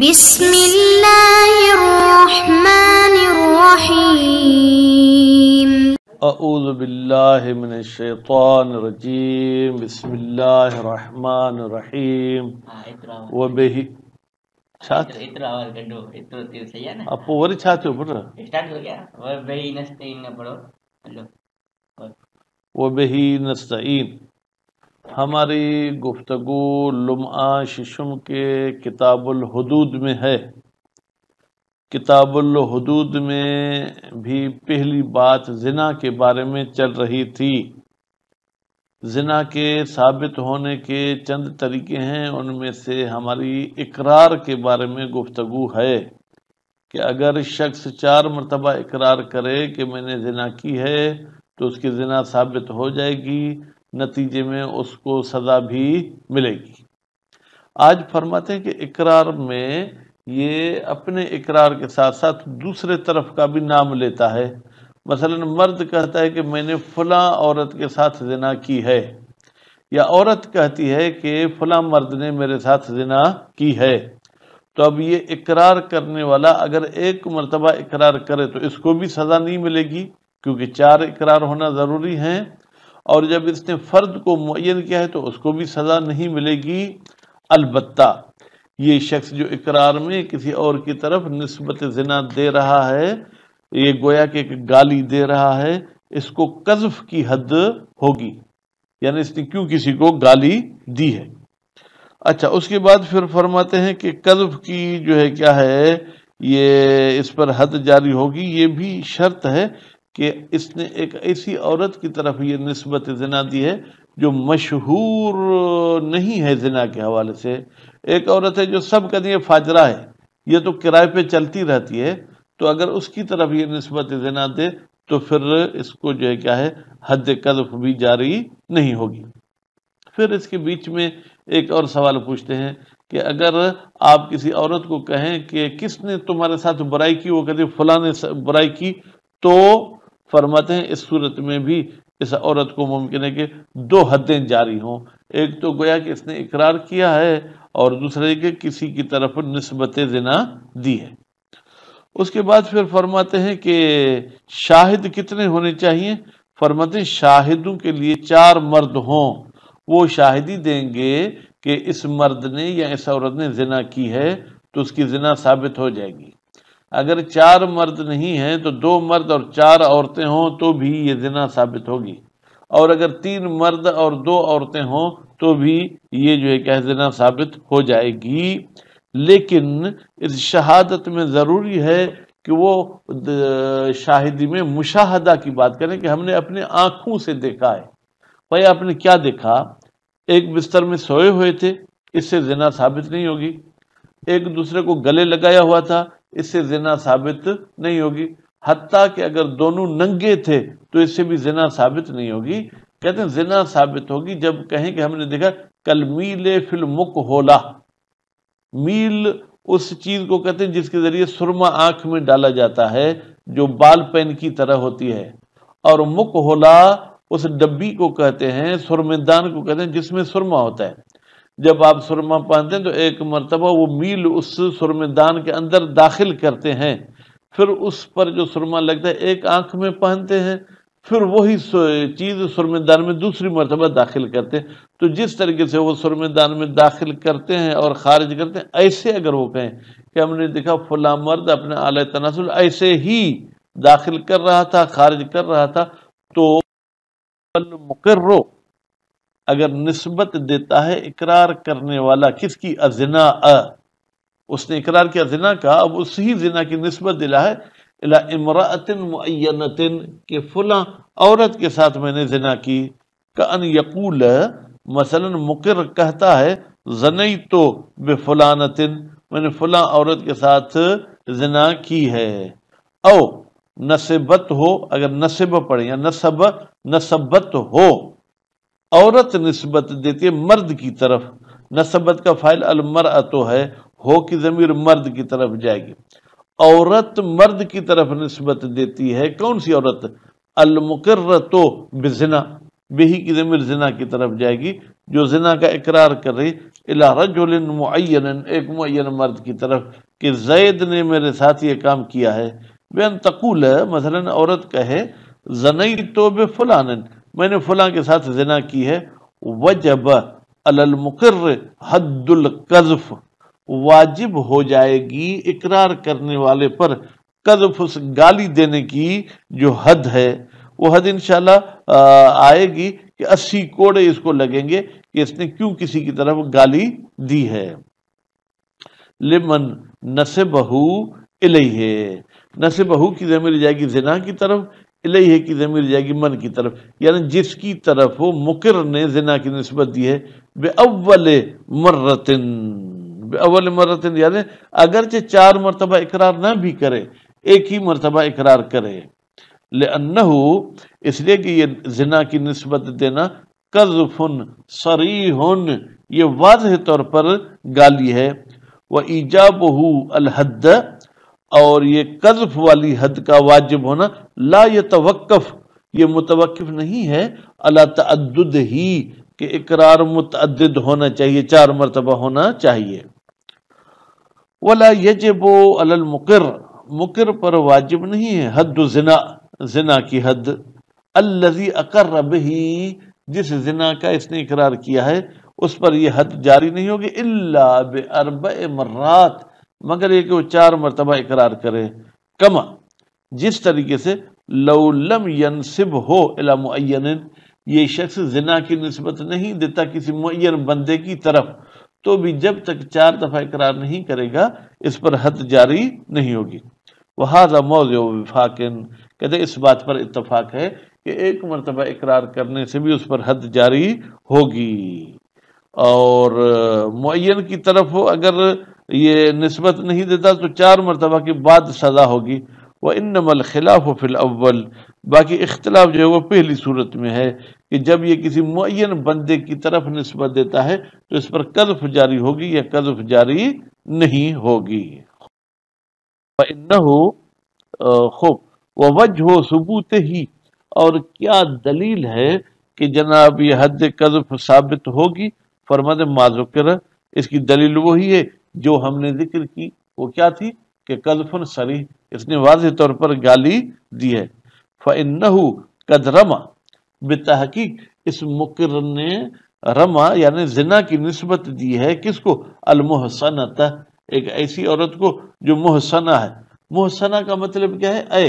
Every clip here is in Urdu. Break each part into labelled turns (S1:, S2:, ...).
S1: بسم اللہ الرحمن الرحیم
S2: اعوذ باللہ من الشیطان الرجیم بسم اللہ الرحمن الرحیم وبہی اپو وری چھاتے ہو پڑھ وبہی نستعین. ہماری گفتگو لمعہ ششم کے کتاب الحدود میں ہے. کتاب الحدود میں بھی پہلی بات زنا کے بارے میں چل رہی تھی. زنا کے ثابت ہونے کے چند طریقے ہیں، ان میں سے ہماری اقرار کے بارے میں گفتگو ہے کہ اگر شخص 4 مرتبہ اقرار کرے کہ میں نے زنا کی ہے تو اس کی زنا ثابت ہو جائے گی، نتیجے میں اس کو سزا بھی ملے گی. آج فرماتے ہیں کہ اقرار میں یہ اپنے اقرار کے ساتھ ساتھ دوسرے طرف کا بھی نام لیتا ہے. مثلا مرد کہتا ہے کہ میں نے فلاں عورت کے ساتھ زنا کی ہے، یا عورت کہتی ہے کہ فلاں مرد نے میرے ساتھ زنا کی ہے. تو اب یہ اقرار کرنے والا اگر 1 مرتبہ اقرار کرے تو اس کو بھی سزا نہیں ملے گی، کیونکہ 4 اقرار ہونا ضروری ہیں. اور جب اس نے فرد کو معین کیا ہے تو اس کو بھی سزا نہیں ملے گی. البتہ یہ شخص جو اقرار میں کسی اور کی طرف نسبت زنا دے رہا ہے، یہ گویا کہ ایک گالی دے رہا ہے، اس کو قذف کی حد ہوگی، یعنی اس نے کیوں کسی کو گالی دی ہے. اچھا، اس کے بعد پھر فرماتے ہیں کہ قذف کی جو ہے کیا ہے، یہ اس پر حد جاری ہوگی. یہ بھی شرط ہے کہ اس نے ایک ایسی عورت کی طرف یہ نسبت زنا دی ہے جو مشہور نہیں ہے زنا کے حوالے سے. ایک عورت ہے جو سب کہتی ہے فاجرہ ہے، یہ تو کرائے پہ چلتی رہتی ہے، تو اگر اس کی طرف یہ نسبت زنا دے تو پھر اس کو جو ہے کیا ہے، حد قذف بھی جاری نہیں ہوگی. پھر اس کے بیچ میں ایک اور سوال پوچھتے ہیں کہ اگر آپ کسی عورت کو کہیں کہ کس نے تمہارے ساتھ برائی کی، وہ کہتے فلاں نے برائی کی، تو فرماتے ہیں اس صورت میں بھی اس عورت کو ممکن ہے کہ 2 حدیں جاری ہوں. ایک تو گویا کہ اس نے اقرار کیا ہے، اور دوسرے کہ کسی کی طرف نسبت زنا دی ہے. اس کے بعد پھر فرماتے ہیں کہ شاہد کتنے ہونے چاہیے. فرماتے ہیں شاہدوں کے لیے 4 مرد ہوں، وہ شاہدی دیں گے کہ اس مرد نے یا اس عورت نے زنا کی ہے تو اس کی زنا ثابت ہو جائے گی. اگر 4 مرد نہیں ہیں تو 2 مرد اور 4 عورتیں ہوں تو بھی یہ زنا ثابت ہوگی. اور اگر 3 مرد اور 2 عورتیں ہوں تو بھی یہ جو ہے کہ زنا ثابت ہو جائے گی. لیکن اس شہادت میں ضروری ہے کہ وہ شاہدی میں مشاہدہ کی بات کریں کہ ہم نے اپنے آنکھوں سے دیکھا ہے. بھائی آپ نے کیا دیکھا؟ ایک بستر میں سوئے ہوئے تھے، اس سے زنا ثابت نہیں ہوگی. ایک دوسرے کو گلے لگایا ہوا تھا، اس سے زنا ثابت نہیں ہوگی. حتیٰ کہ اگر دونوں ننگے تھے تو اس سے بھی زنا ثابت نہیں ہوگی. کہتے ہیں زنا ثابت ہوگی جب کہیں کہ ہم نے دیکھا کل میل فی المکحولہ. میل اس چیز کو کہتے ہیں جس کے ذریعے سرما آنکھ میں ڈالا جاتا ہے، جو بال پین کی طرح ہوتی ہے. اور مکحولہ اس ڈبی کو کہتے ہیں، سرمےدان کو کہتے ہیں جس میں سرما ہوتا ہے. جب آپ سرما پہنتے ہیں تو 1 مرتبہ وہ میل اس سرمےدان کے اندر داخل کرتے ہیں، پھر اس پر جو سرما لگتا ہے 1 آنکھ میں پہنتے ہیں، پھر وہی چیز سرمےدان میں دوسری مرتبہ داخل کرتے ہیں. تو جس طریقے سے وہ سرمےدان میں داخل کرتے ہیں اور خارج کرتے ہیں، ایسے اگر وہ کہیں کہ ہم نے دیکھا فلاں مرد اپنے آلہ تناسل ایسے ہی داخل کر رہا تھا، خارج کر رہا تھا، تو المقر اگر نسبت دیتا ہے اقرار کرنے والا کس کی، الزنا، اس نے اقرار کیا زنا کا، اب اسی زنا کی نسبت دلا ہے الی امرأۃ معینۃ کہ فلاں عورت کے ساتھ میں نے زنا کی. کأن یقول، مثلا مقر کہتا ہے زنیت بفلانۃ، میں نے فلاں عورت کے ساتھ زنا کی ہے. او نسبت ہو، اگر نسب پڑھیں یا نسبت ہو، عورت نسبت دیتی ہے مرد کی طرف. نسبت کا فاعل المرأۃ ہے، ہو کی ضمیر مرد کی طرف جائے گی. عورت مرد کی طرف نسبت دیتی ہے، کون سی عورت؟ المقرۃ بزنا، بہی کی ضمیر زنا کی طرف جائے گی. جو زنا کا اقرار کر رہی الی رجل معین، ایک معین مرد کی طرف کہ زید نے میرے ساتھ یہ کام کیا ہے، بین تقول، مثلا عورت کہے زنیت بفلان، میں نے فلاں کے ساتھ زنا کی ہے، وجب علی المقر حد القذف، واجب ہو جائے گی اقرار کرنے والے پر قذف، اس گالی دینے کی جو حد ہے، وہ حد انشاءاللہ آئے گی کہ 80 کوڑے اس کو لگیں گے کہ اس نے کیوں کسی کی طرف گالی دی ہے۔ لمن نسبہ الیہ، نسبہ کی ضمیر جائے گی زنا کی طرف، الیہ کی ضمیر جائے گی من کی طرف، یعنی جس کی طرف وہ مقر نے زنا کی نسبت دی ہے، بأول مرتن، بأول مرتن یعنی اگرچہ 4 مرتبہ اقرار نہ بھی کرے، ایک ہی مرتبہ اقرار کرے، لأنہ، اس لیے کہ یہ زنا کی نسبت دینا قذف صریح، یہ واضح طور پر گالی ہے، وَإِيجَابُهُ الْحَدَّ، اور یہ قذف والی حد کا واجب ہونا، لا يتوقف، یہ متوقف نہیں ہے، علی تعدد ہی، کہ اقرار متعدد ہونا چاہیے، 4 مرتبہ ہونا چاہیے، ولا یجب علی المقر، مقر پر واجب نہیں ہے، حد زنا، زنا کی حد، الذی اقر بہ، جس زنا کا اس نے اقرار کیا ہے اس پر یہ حد جاری نہیں ہوگی، الا باربع مرات، مگر یہ کہ وہ 4 مرتبہ اقرار کرے، کما، جس طریقے سے لو لم ینسبہ الی معین، یہ شخص زنا کی نسبت نہیں دیتا کسی معین بندے کی طرف، تو بھی جب تک 4 دفعہ اقرار نہیں کرے گا اس پر حد جاری نہیں ہوگی۔ وَهَذَا مَوْضِعُ وِفَاقٍ، کہتے اس بات پر اتفاق ہے کہ 1 مرتبہ اقرار کرنے سے بھی اس پر حد جاری ہوگی، اور معین کی طرف اگر یہ نسبت نہیں دیتا تو 4 مرتبہ کے بعد سزا ہوگی۔ وَإِنَّمَا الْخِلَافُ فِي الْأَوَّلِ، باقی اختلاف جو ہے وہ پہلی صورت میں ہے کہ جب یہ کسی معین بندے کی طرف نسبت دیتا ہے تو اس پر قذف جاری ہوگی یا قذف جاری نہیں ہوگی۔ فَإِنَّهُ، خوب، وَوَجْهُ ثُبُوتِهِ، اور کیا دلیل ہے کہ جناب یہ حد قذف ثابت ہوگی؟ فرماتے ما ذکر، اس کی دلیل وہی ہے جو ہم نے ذکر کی، وہ کیا تھی کہ قذف صریح، اس نے واضح طور پر گالی دی ہے۔ فَإِنَّهُ قَدْ رَمَى، بتحقیق اس مقر نے رما یعنی زنا کی نسبت دی ہے کس کو؟ المحصنۃ، ایک ایسی عورت کو جو محصنہ ہے۔ محصنہ کا مطلب کیا ہے؟ اے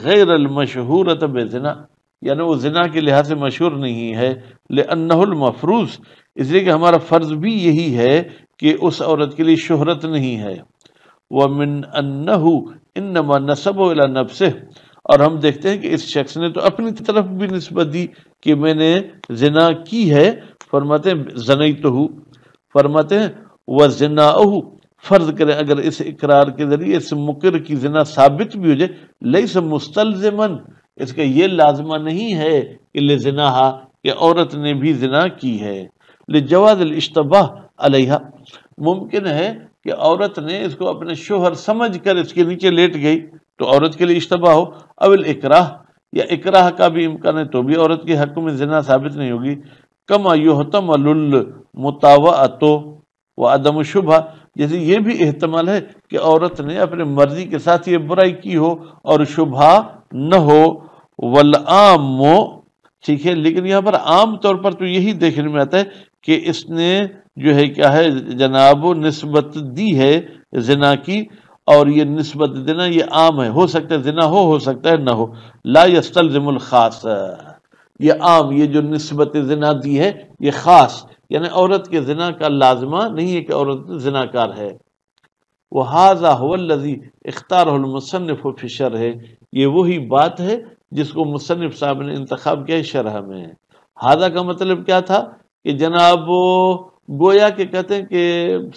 S2: غیر المشہورۃ بزنا، یعنی وہ زنا کے لحاظ سے مشہور نہیں ہے، لأنہ المفروض، اس لیے کہ ہمارا فرض بھی یہی ہے کہ اس عورت کے لیے شہرت نہیں ہے۔ وَمِنْ أَنَّهُ إِنَّمَا نَسَبُ إِلَى نَفْسِهِ، اور ہم دیکھتے ہیں کہ اس شخص نے تو اپنی طرف بھی نسبت دی کہ میں نے زنا کی ہے، فرماتے ہیں زنیتہ، فرماتے ہیں وَزِنَاؤُهُ، فرض کریں اگر اس اقرار کے ذریعے اس مقر کی زنا ثابت بھی ہو جائے، لیس مستلزمن، اس کا یہ لازمہ نہیں ہے کہ لزناہا، کہ عورت نے بھی زنا کی ہے، لجواز الاشتباہ علیہا، ممکن ہے کہ عورت نے اس کو اپنے شوہر سمجھ کر اس کے نیچے لیٹ گئی تو عورت کے لیے اشتباہ ہو، او الاکراہ، یا اکراہ کا بھی امکان ہے تو بھی عورت کے حق میں زنا ثابت نہیں ہوگی، کما یحتمل المطاوعۃ وعدم الشبہہ، جیسے یہ بھی احتمال ہے کہ عورت نے اپنے مرضی کے ساتھ یہ برائی کی ہو اور شبہ نہ ہو، والعام، ٹھیک ہے، لیکن یہاں پر عام طور پر تو یہی دیکھنے میں آتا ہے کہ اس نے جو ہے کیا ہے جناب نسبت دی ہے زنا کی، اور یہ نسبت دینا یہ عام ہے، ہو سکتا ہے زنا ہو سکتا ہے نہ ہو، لا یستلزم الخاص، یہ عام، یہ جو نسبت زنا دی ہے یہ خاص، یعنی عورت کے زنا کا لازمہ نہیں ہے کہ عورت زنا کار ہے۔ وَهَذَا هُوَ الَّذِي اخْتَارَهُ الْمُصَنِّفُ فِي الشَّرْحِ، یہ وہی بات ہے جس کو مصنف صاحب نے انتخاب کیا ہے شرح میں۔ ہذا کا مطلب کیا تھا کہ جناب گویا کہ کہتے ہیں کہ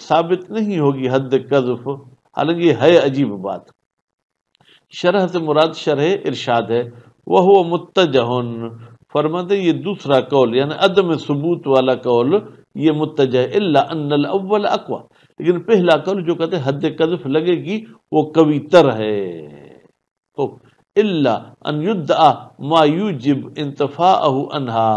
S2: ثابت نہیں ہوگی حد قذف، حالانکہ یہ ہے عجیب بات۔ شرح سے مراد شرح ارشاد ہے، وَهُوَ مُتَّجَهٌ، فرماتے یہ دوسرا قول یعنی عدم ثبوت والا قول یہ متجہ ہے، الا ان الاول اقوی، لیکن پہلا قول جو کہتے ہیں حد قذف لگے گی وہ قوی تر ہے، الا ان یدعا ما یوجب انتفاءہ عنہا،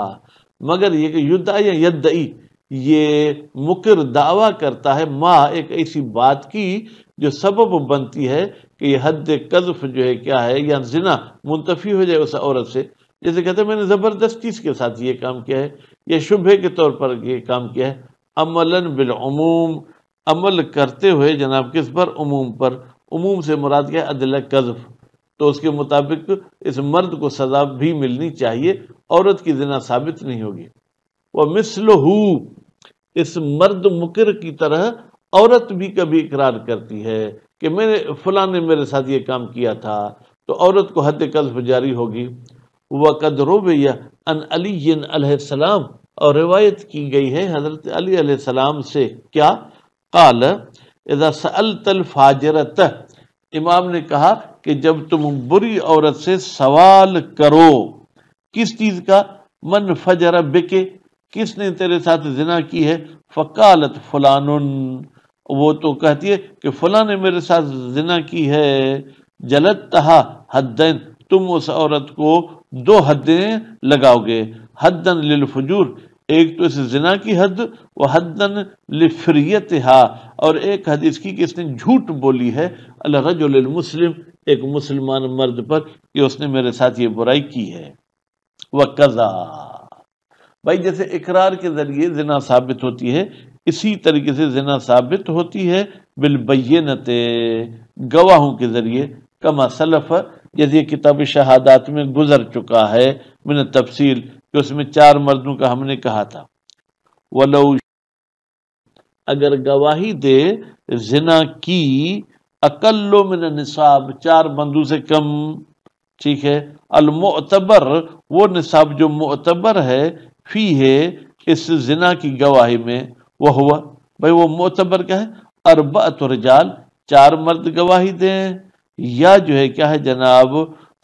S2: مگر یہ کہ یدعی یا یدعی، یہ مکر دعویٰ کرتا ہے ما ایک ایسی بات کی جو سبب بنتی ہے کہ یہ حد قذف جو ہے کیا ہے یا زنا منتفی ہو جائے اس عورت سے. جیسے کہتے ہیں میں نے زبردستی اس کے ساتھ یہ کام کیا ہے، یا شبہ کے طور پر یہ کام کیا ہے. عملاً بالعموم، عمل کرتے ہوئے جناب کس پر؟ عموم پر. عموم سے مراد کیا ہے؟ عدل قذف. تو اس کے مطابق اس مرد کو سزا بھی ملنی چاہیے، عورت کی زنا ثابت نہیں ہوگی. وَمِثْلُهُ، اس مرد مکر کی طرح عورت بھی کبھی اقرار کرتی ہے کہ میں نے فلاں نے میرے ساتھ یہ کام کیا تھا، تو عورت کو حد قذف جاری ہوگی. وَقَدْ رُوِيَ عَنْ عَلِيٍّ علیہ السلام، اور روایت کی گئی ہے حضرت علی علیہ السلام سے کیا؟ قال اذا سألت الفاجرۃ، امام نے کہا کہ جب تم بری عورت سے سوال کرو، کس چیز کا؟ من فجر بکے، کس نے تیرے ساتھ زنا کی ہے؟ فقالت فلان، وہ تو کہتی ہے کہ فلاں نے میرے ساتھ زنا کی ہے. جلدتہا حدین، تم اس عورت کو 2 حدیں لگاؤ گے. حدن للفجور، ایک تو اس زنا کی حد، وہ حدن لفریتہا، اور ایک حد اس کی کہ اس نے جھوٹ بولی ہے الرجل المسلم، ایک مسلمان مرد پر کہ اس نے میرے ساتھ یہ برائی کی ہے. وَقَذَا، بھائی جیسے اقرار کے ذریعے زنا ثابت ہوتی ہے، اسی طریقے سے زنا ثابت ہوتی ہے بالبینۃ، گواہوں کے ذریعے. کما سلف، جیسے کتاب شہادات میں گزر چکا ہے من تفصیل، کہ اس میں 4 مردوں کا ہم نے کہا تھا. ولو، اگر گواہی دے زنا کی اقل من النصاب، 4 بندوں سے کم، ٹھیک ہے. المعتبر، وہ نصاب جو معتبر ہے، فی ہے اس زنا کی گواہی میں، وہ ہوا، بھائی وہ معتبر کیا ہے؟ 4 رجال، 4 مرد گواہی دیں، یا جو ہے کیا ہے جناب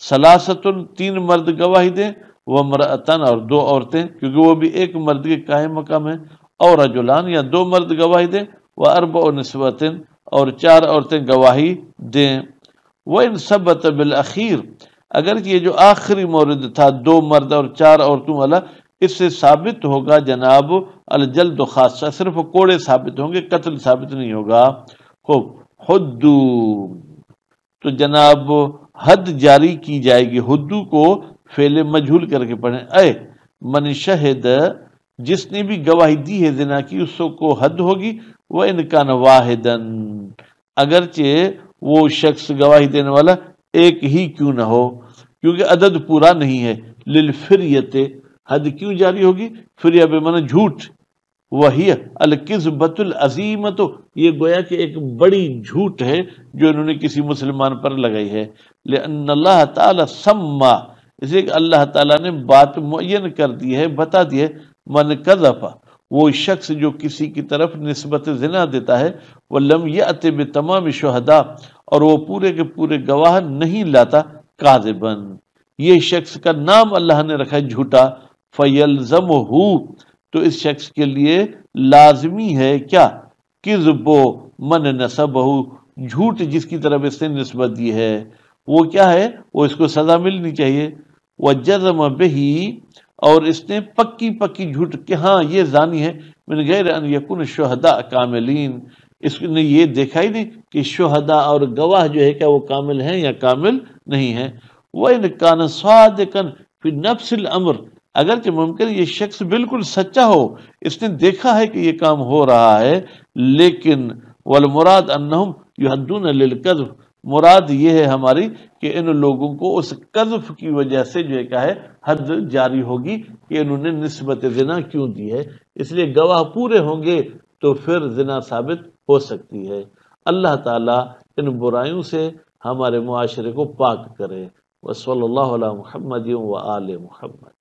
S2: 3 3 مرد گواہی دیں، وامرأتان، اور 2 عورتیں، کیونکہ وہ بھی ایک مرد کے قائم مقام ہے. اور رجلان، یا 2 مرد گواہی دیں، واربع نسوۃ، اور 4 عورتیں گواہی دیں. وَإِنْ ثَبَتَ بِالْأَخِيرِ، اگر یہ جو آخری مورد تھا 2 مرد اور 4 عورتوں والا، اس سے ثابت ہوگا جناب الجلد خاصہ، صرف کوڑے ثابت ہوں گے، قتل ثابت نہیں ہوگا. خوب، حدو، تو جناب حد جاری کی جائے گی. حدو کو فعل مجہول کر کے پڑھیں. اے من شہد، جس نے بھی گواہی دی ہے زنا کی، اس کو حد ہوگی. وَإِنْ كَانَ وَاحِدًا، اگرچہ وہ شخص گواہی دینے والا ایک ہی کیوں نہ ہو، کیونکہ عدد پورا نہیں ہے. للفریت، حد کیوں جاری ہوگی؟ فریہ بمعنی جھوٹ. وہی الکذبۃ العظیمۃ، یہ گویا کہ ایک بڑی جھوٹ ہے جو انہوں نے کسی مسلمان پر لگائی ہے. لأن اللہ تعالی سما، اس لیے کہ اللہ تعالیٰ نے بات معین کر دی ہے، بتا دی ہے. من قذف، وہ شخص جو کسی کی طرف نسبت زنا دیتا ہے، ولم یأت بتمام شہداء، اور وہ پورے کے پورے گواہ نہیں لاتا، کاذباً، یہ شخص کا نام اللہ نے رکھا ہے جھوٹا. فیلزمہ، تو اس شخص کے لیے لازمی ہے کیا؟ کذب من نسبہ، جھوٹ جس کی طرف اس نے نسبت دی ہے وہ کیا ہے؟ وہ اس کو سزا ملنی چاہیے. وجزم بہ، اور اس نے پکی پکی جھوٹ کہ ہاں یہ زانی ہے. من غیر ان یکون شہداء کاملین، اس نے یہ دیکھا ہی نہیں کہ شہداء اور گواہ جو ہے کیا وہ کامل ہیں یا کامل نہیں ہیں. وَإِنْ كَانَ صَادِقًا فِي نَفْسِ الْأَمْرِ، اگرچہ ممکن یہ شخص بالکل سچا ہو، اس نے دیکھا ہے کہ یہ کام ہو رہا ہے، لیکن والمراد انہم یحدون للقذف، مراد یہ ہے ہماری کہ ان لوگوں کو اس قذف کی وجہ سے جو ہے کیا ہے حد جاری ہوگی کہ انہوں نے نسبت زنا کیوں دی ہے. اس لیے گواہ پورے ہوں گے تو پھر زنا ثابت ہو سکتی ہے. اللہ تعالیٰ ان برائیوں سے ہمارے معاشرے کو پاک کرے. وصلی اللہ علی محمد و آل محمد.